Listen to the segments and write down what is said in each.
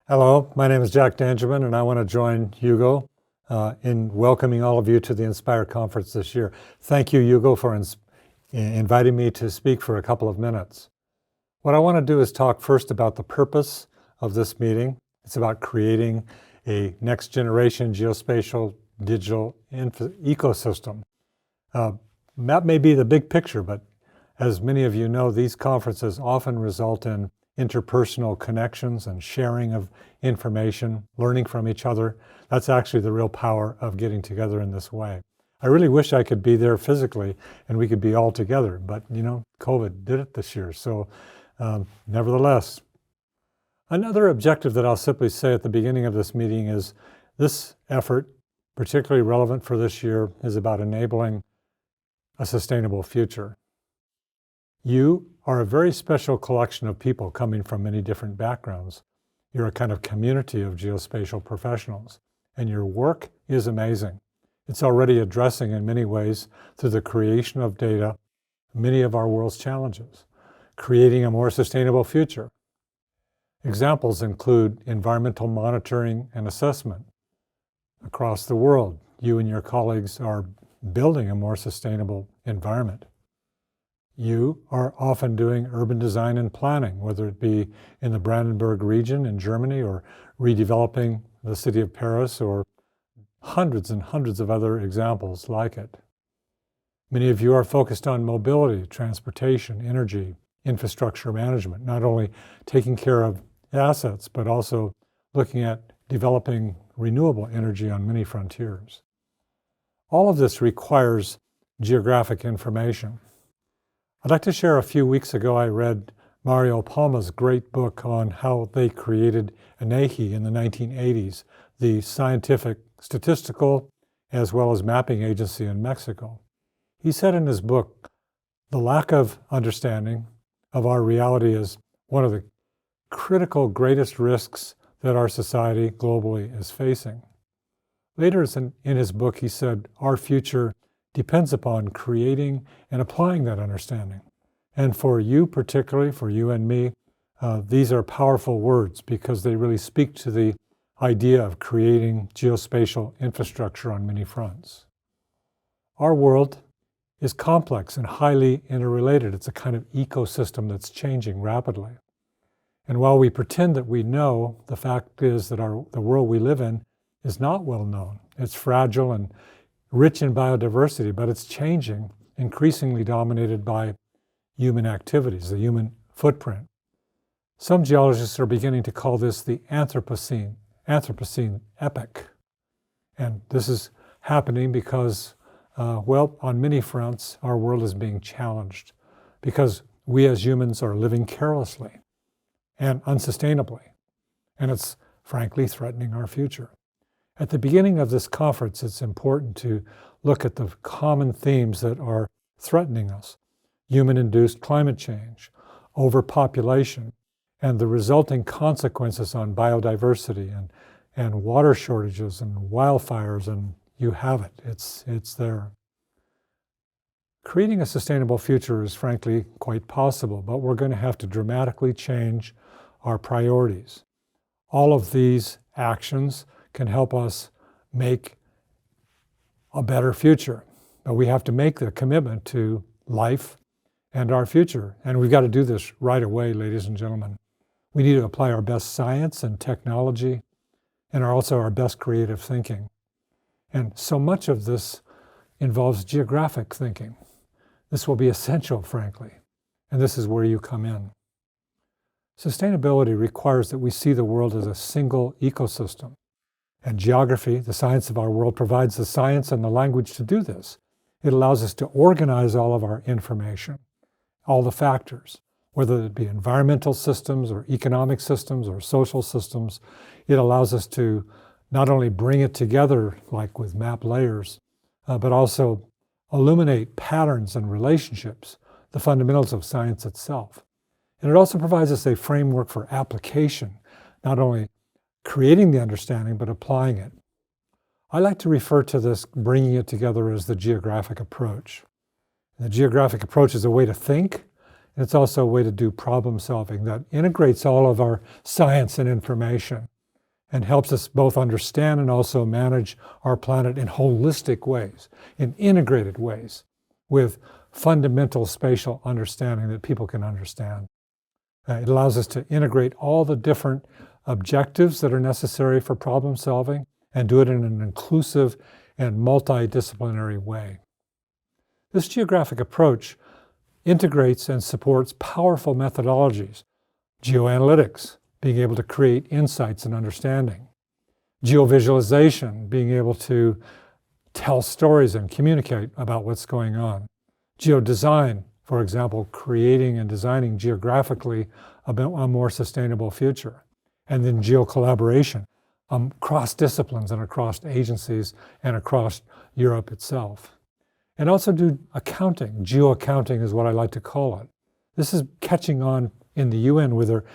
Hello, my name is Jack Dangermond, and I want to join Hugo in welcoming all of you to the Inspire Conference this year. Thank you, Hugo, for inviting me to speak for a couple of minutes. What I want to do is talk first about the purpose of this meeting. It's about creating a next generation geospatial digital ecosystem. That may be the big picture, but as many of you know, these conferences often result in interpersonal connections and sharing of information, learning from each other. That's actually the real power of getting together in this way. I really wish I could be there physically and we could be all together, but you know, COVID did it this year. So nevertheless, another objective that I'll simply say at the beginning of this meeting is this effort, particularly relevant for this year, is about enabling a sustainable future. You are a very special collection of people coming from many different backgrounds. You're a kind of community of geospatial professionals, and your work is amazing. It's already addressing in many ways, through the creation of data, many of our world's challenges, creating a more sustainable future. Examples include environmental monitoring and assessment. Across the world, you and your colleagues are building a more sustainable environment. You are often doing urban design and planning, whether it be in the Brandenburg region in Germany or redeveloping the city of Paris or hundreds and hundreds of other examples like it. Many of you are focused on mobility, transportation, energy, infrastructure management, not only taking care of assets, but also looking at developing renewable energy on many frontiers. All of this requires geographic information. I'd like to share a few weeks ago I read Mario Palma's great book on how they created INEGI in the 1980s, the scientific, statistical, as well as mapping agency in Mexico. He said in his book, the lack of understanding of our reality is one of the critical greatest risks that our society globally is facing. Later in his book, he said, our future depends upon creating and applying that understanding. And for you particularly, for you and me, these are powerful words because they really speak to the idea of creating geospatial infrastructure on many fronts. Our world is complex and highly interrelated. It's a kind of ecosystem that's changing rapidly. And while we pretend that we know, the fact is that the world we live in is not well known. It's fragile and rich in biodiversity, but it's changing, increasingly dominated by human activities, the human footprint. Some geologists are beginning to call this the Anthropocene epoch. And this is happening because, on many fronts, our world is being challenged because we as humans are living carelessly and unsustainably. And it's frankly threatening our future. At the beginning of this conference, it's important to look at the common themes that are threatening us. Human-induced climate change, overpopulation, and the resulting consequences on biodiversity and water shortages and wildfires, and you have it, it's there. Creating a sustainable future is frankly quite possible, but we're going to have to dramatically change our priorities. All of these actions can help us make a better future. But we have to make the commitment to life and our future. And we've got to do this right away, ladies and gentlemen. We need to apply our best science and technology and also our best creative thinking. And so much of this involves geographic thinking. This will be essential, frankly. And this is where you come in. Sustainability requires that we see the world as a single ecosystem. And geography, the science of our world, provides the science and the language to do this. It allows us to organize all of our information, all the factors, whether it be environmental systems or economic systems or social systems. It allows us to not only bring it together, like with map layers, but also illuminate patterns and relationships, the fundamentals of science itself. And it also provides us a framework for application, not only creating the understanding, but applying it. I like to refer to this bringing it together as the geographic approach. The geographic approach is a way to think, and it's also a way to do problem solving that integrates all of our science and information and helps us both understand and also manage our planet in holistic ways, in integrated ways, with fundamental spatial understanding that people can understand. It allows us to integrate all the different objectives that are necessary for problem solving and do it in an inclusive and multidisciplinary way. This geographic approach integrates and supports powerful methodologies, geoanalytics, being able to create insights and understanding, geovisualization, being able to tell stories and communicate about what's going on, geodesign, for example, creating and designing geographically a more sustainable future, and then geocollaboration, across disciplines and across agencies and across Europe itself. And also do accounting. Geoaccounting is what I like to call it. This is catching on in the UN with their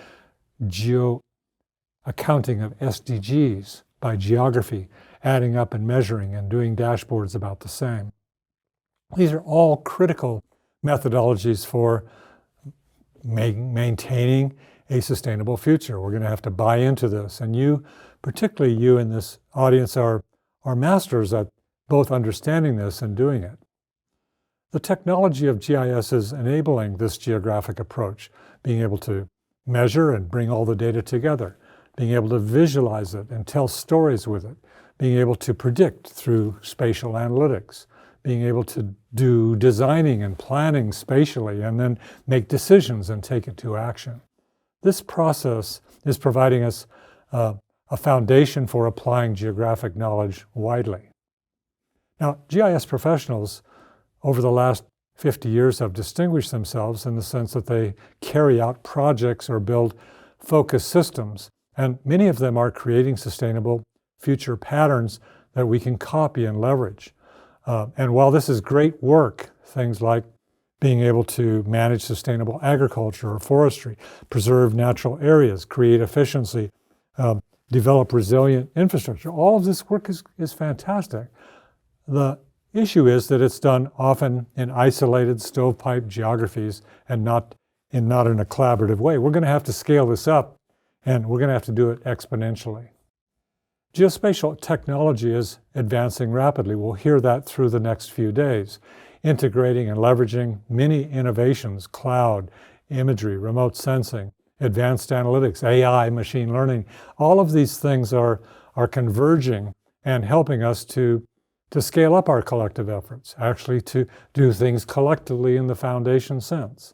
geoaccounting of SDGs by geography, adding up and measuring and doing dashboards about the same. These are all critical methodologies for maintaining a sustainable future. We're going to have to buy into this. And you, particularly you in this audience, are masters at both understanding this and doing it. The technology of GIS is enabling this geographic approach, being able to measure and bring all the data together, being able to visualize it and tell stories with it, being able to predict through spatial analytics, being able to do designing and planning spatially and then make decisions and take it to action. This process is providing us a foundation for applying geographic knowledge widely. Now, GIS professionals over the last 50 years have distinguished themselves in the sense that they carry out projects or build focused systems, and many of them are creating sustainable future patterns that we can copy and leverage. And while this is great work, things like being able to manage sustainable agriculture or forestry, preserve natural areas, create efficiency, develop resilient infrastructure, all of this work is fantastic. The issue is that it's done often in isolated stovepipe geographies and not in a collaborative way. We're going to have to scale this up, and we're going to have to do it exponentially. Geospatial technology is advancing rapidly. We'll hear that through the next few days, integrating and leveraging many innovations, cloud, imagery, remote sensing, advanced analytics, AI, machine learning. All of these things are converging and helping us to scale up our collective efforts, actually to do things collectively in the foundation sense.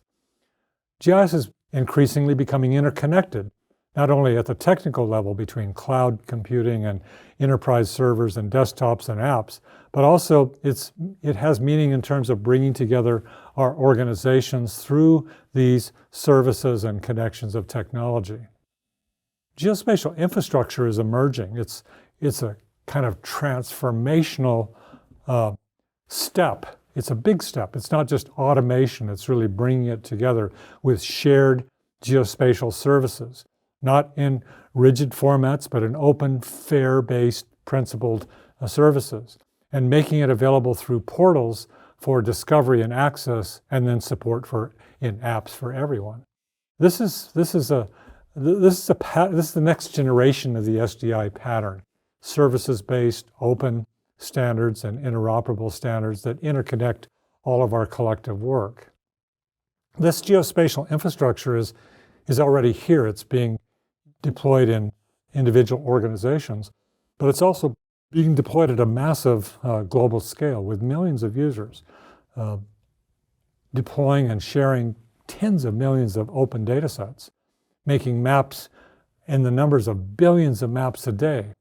GIS is increasingly becoming interconnected, not only at the technical level between cloud computing and enterprise servers and desktops and apps, but also it has meaning in terms of bringing together our organizations through these services and connections of technology. Geospatial infrastructure is emerging. It's a kind of transformational step. It's a big step. It's not just automation. It's really bringing it together with shared geospatial services, not in rigid formats, but in open, fair-based, principled services, and making it available through portals for discovery and access, and then support in apps for everyone. This is the next generation of the SDI pattern: services-based, open standards and interoperable standards that interconnect all of our collective work. This geospatial infrastructure is already here. It's being deployed in individual organizations, but it's also being deployed at a massive global scale with millions of users, deploying and sharing tens of millions of open data sets, making maps in the numbers of billions of maps a day.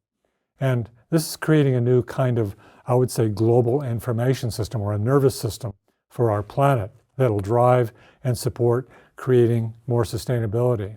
And this is creating a new kind of, I would say, global information system or a nervous system for our planet that'll drive and support creating more sustainability.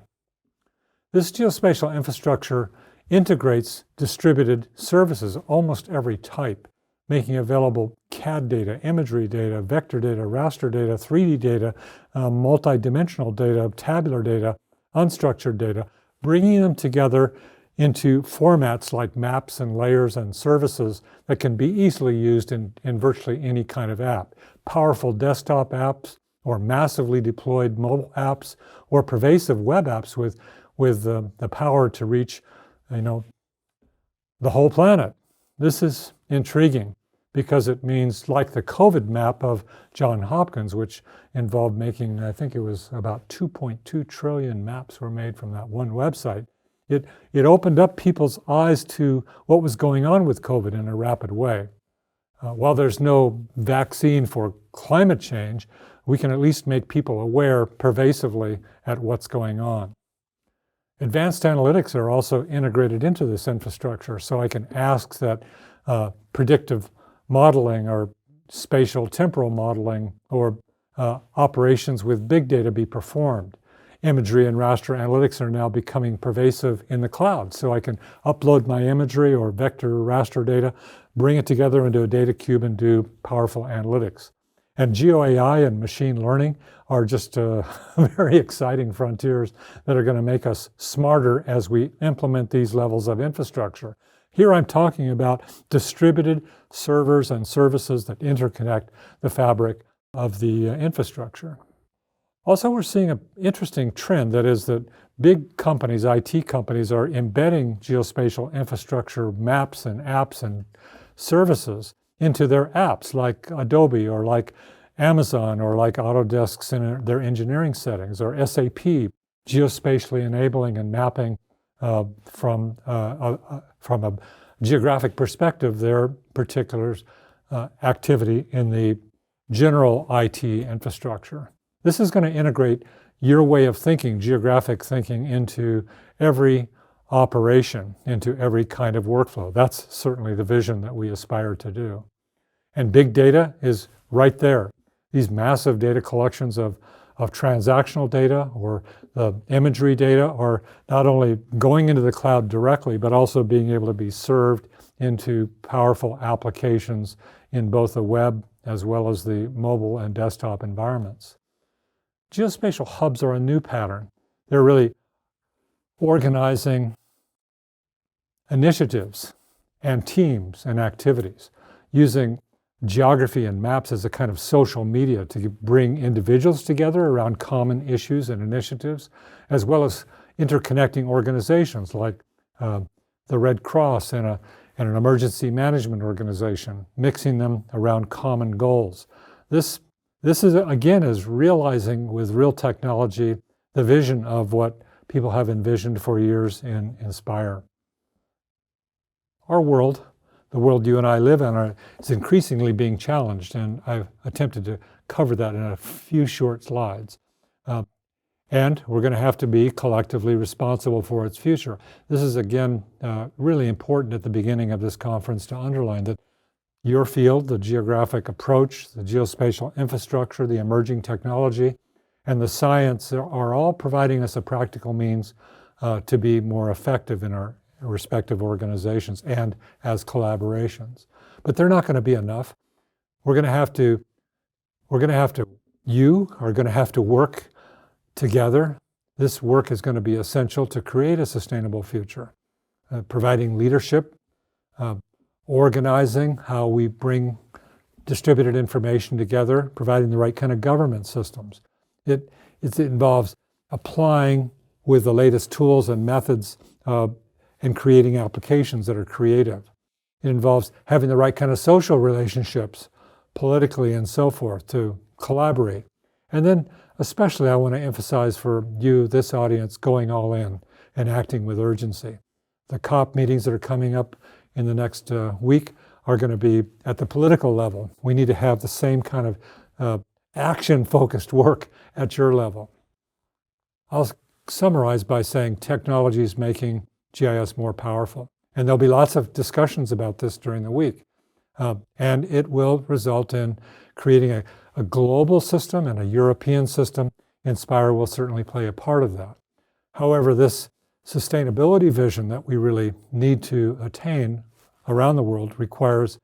This geospatial infrastructure integrates distributed services, almost every type, making available CAD data, imagery data, vector data, raster data, 3D data, multidimensional data, tabular data, unstructured data, bringing them together into formats like maps and layers and services that can be easily used in virtually any kind of app. Powerful desktop apps, or massively deployed mobile apps, or pervasive web apps with the power to reach the whole planet. This is intriguing because it means, like the COVID map of Johns Hopkins, which involved making, I think it was about 2.2 trillion maps were made from that one website. It opened up people's eyes to what was going on with COVID in a rapid way. While there's no vaccine for climate change, we can at least make people aware pervasively at what's going on. Advanced analytics are also integrated into this infrastructure, so I can ask that predictive modeling or spatial temporal modeling or operations with big data be performed. Imagery and raster analytics are now becoming pervasive in the cloud, so I can upload my imagery or vector raster data, bring it together into a data cube and do powerful analytics. And GeoAI and machine learning are just very exciting frontiers that are going to make us smarter as we implement these levels of infrastructure. Here I'm talking about distributed servers and services that interconnect the fabric of the infrastructure. Also, we're seeing an interesting trend, that is that big companies, IT companies, are embedding geospatial infrastructure maps and apps and services into their apps, like Adobe or like Amazon or like Autodesk's in their engineering settings, or SAP, geospatially enabling and mapping from a geographic perspective their particular activity in the general IT infrastructure. This is going to integrate your way of thinking, geographic thinking, into every operation, into every kind of workflow. That's certainly the vision that we aspire to do. And big data is right there. These massive data collections of transactional data or the imagery data are not only going into the cloud directly, but also being able to be served into powerful applications in both the web as well as the mobile and desktop environments. Geospatial hubs are a new pattern. They're really organizing initiatives and teams and activities, using geography and maps as a kind of social media to bring individuals together around common issues and initiatives, as well as interconnecting organizations like the Red Cross and an emergency management organization, mixing them around common goals. This is, again, is realizing with real technology the vision of what people have envisioned for years in Inspire. Our world, the world you and I live in, is increasingly being challenged, and I've attempted to cover that in a few short slides. And we're going to have to be collectively responsible for its future. This is, again, really important at the beginning of this conference to underline that your field, the geographic approach, the geospatial infrastructure, the emerging technology, and the science are all providing us a practical means to be more effective in our respective organizations and as collaborations. But they're not going to be enough. You are going to have to work together. This work is going to be essential to create a sustainable future, providing leadership, organizing how we bring distributed information together, providing the right kind of government systems. It involves applying with the latest tools and methods and creating applications that are creative. It involves having the right kind of social relationships, politically and so forth, to collaborate. And then especially I want to emphasize for you, this audience, going all in and acting with urgency. The COP meetings that are coming up in the next week are going to be at the political level. We need to have the same kind of action-focused work at your level. I'll summarize by saying technology is making GIS more powerful. And there'll be lots of discussions about this during the week. And it will result in creating a global system and a European system. Inspire will certainly play a part of that. However, this sustainability vision that we really need to attain around the world requires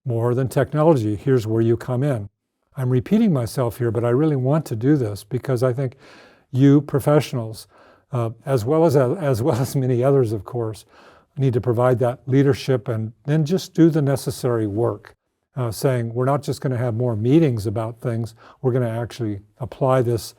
more than technology. Here's where you come in. I'm repeating myself here, but I really want to do this because I think you professionals, as well as many others, of course, need to provide that leadership and then just do the necessary work, saying we're not just going to have more meetings about things, we're going to actually apply this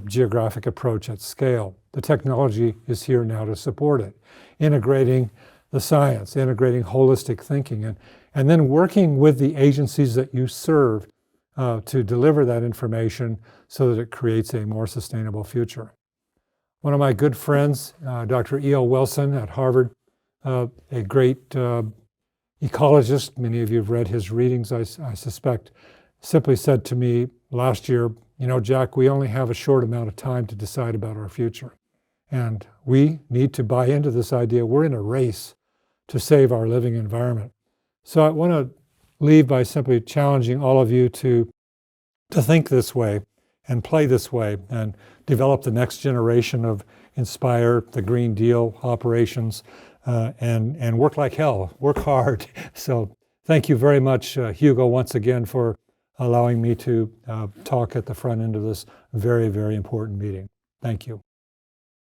geographic approach at scale. The technology is here now to support it, integrating the science, integrating holistic thinking, and then working with the agencies that you serve to deliver that information so that it creates a more sustainable future. One of my good friends, Dr. E.L. Wilson at Harvard, a great ecologist, many of you have read his readings, I suspect, simply said to me last year, you know, Jack, we only have a short amount of time to decide about our future. And we need to buy into this idea. We're in a race to save our living environment. So I want to leave by simply challenging all of you to think this way and play this way and develop the next generation of Inspire, the Green Deal operations, and work like hell, work hard. So thank you very much, Hugo, once again for allowing me to talk at the front end of this very, very important meeting. Thank you.